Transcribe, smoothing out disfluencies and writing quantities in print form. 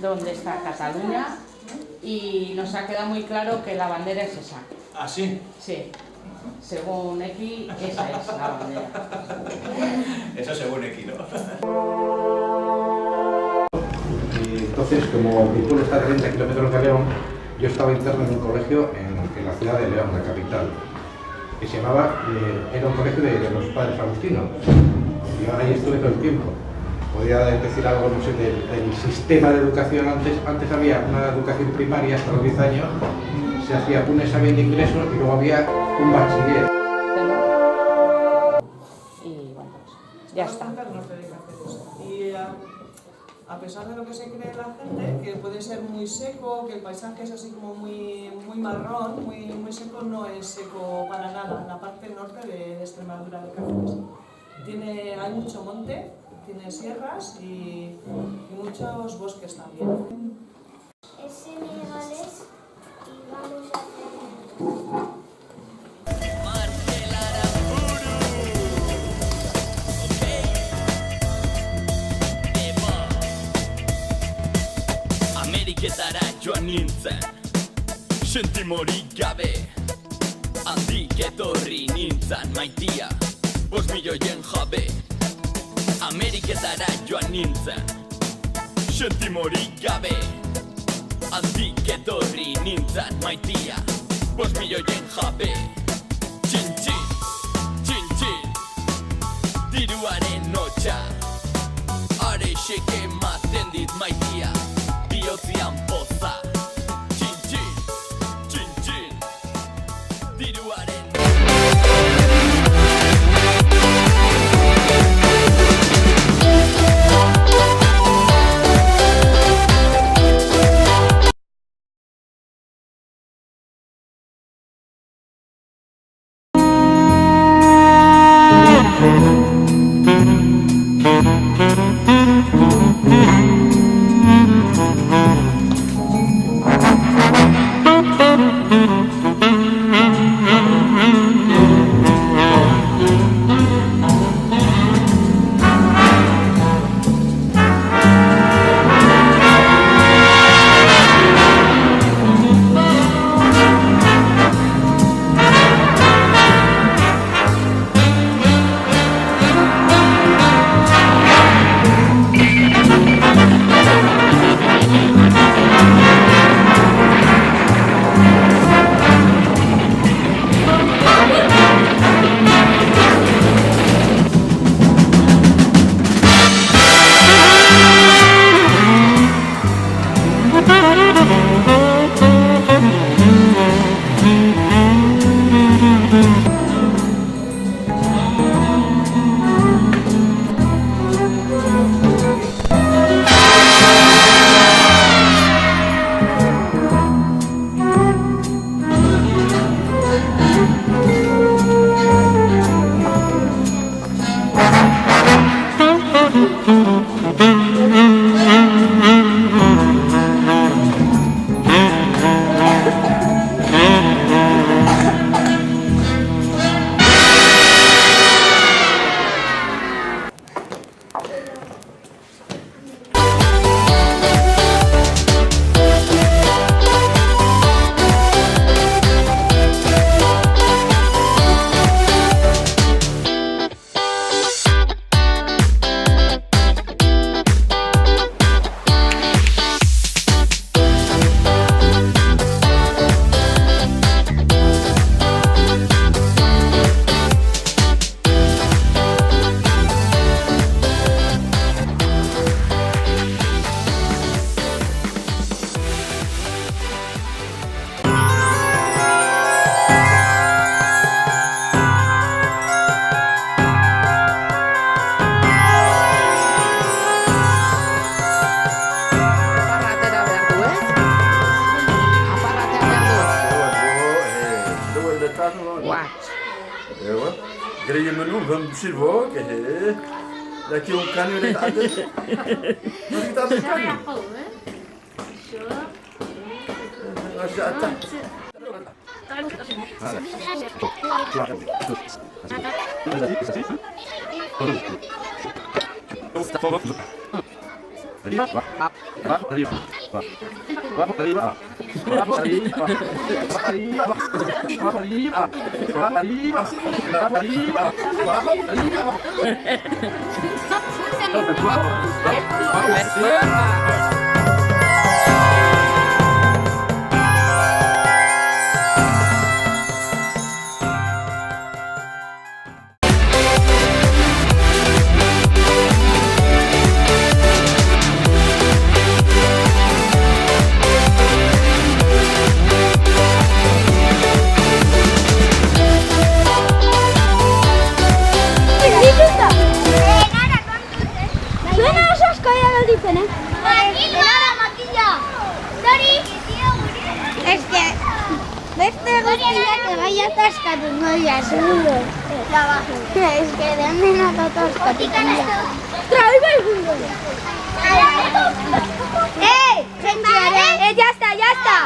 dónde está Cataluña y nos ha quedado muy claro que la bandera es esa. ¿Ah, sí? Sí. Según X, esa es la bandera. Eso según X, ¿no? Y entonces, como mi pueblo está a 30 kilómetros de León, yo estaba interno en un colegio en la ciudad de León, la capital, que se llamaba, era un colegio de los padres agustinos. Yo ahí estuve todo el tiempo. Podría decir algo, no sé, del sistema de educación antes. Antes había una educación primaria hasta los 10 años, se hacía un examen de ingreso y luego había un bachiller. Y bueno, pues, ya está. Y a pesar de lo que se cree la gente, que puede ser muy seco, que el paisaje es así como muy marrón, muy seco, no es seco para nada. En la parte norte de Extremadura, de Cáceres. Hay mucho monte, tiene sierras y muchos bosques también. Es senegalés y vamos a hacer... Ameriketara joan nintzen, sentimorik gabe. Handik etorri nintzen maitia, 5 milioien jabe. Ameriketara joan nintzen, sentimorik gabe. Handik etorri nintzen maitia, 5 milioien jabe. Txin-txin, txin-txin, diruaren notxa, arexek ematen dit maitia, bihotzian poza. Txin-txin, txin-txin, diruaren Greje menung van silvo ke he. Laki un kanyo net ade. Nasi ta kanyo. Nasi ata. Zuena oso asko gelditzen, Enara, makilla! Dori! Ez que... Beste guztiak egai ataskatu noia, seguro. Ez que denenak ataskatu noia. Traiba egungo! ¡Ey! ¡Ya está, ya está!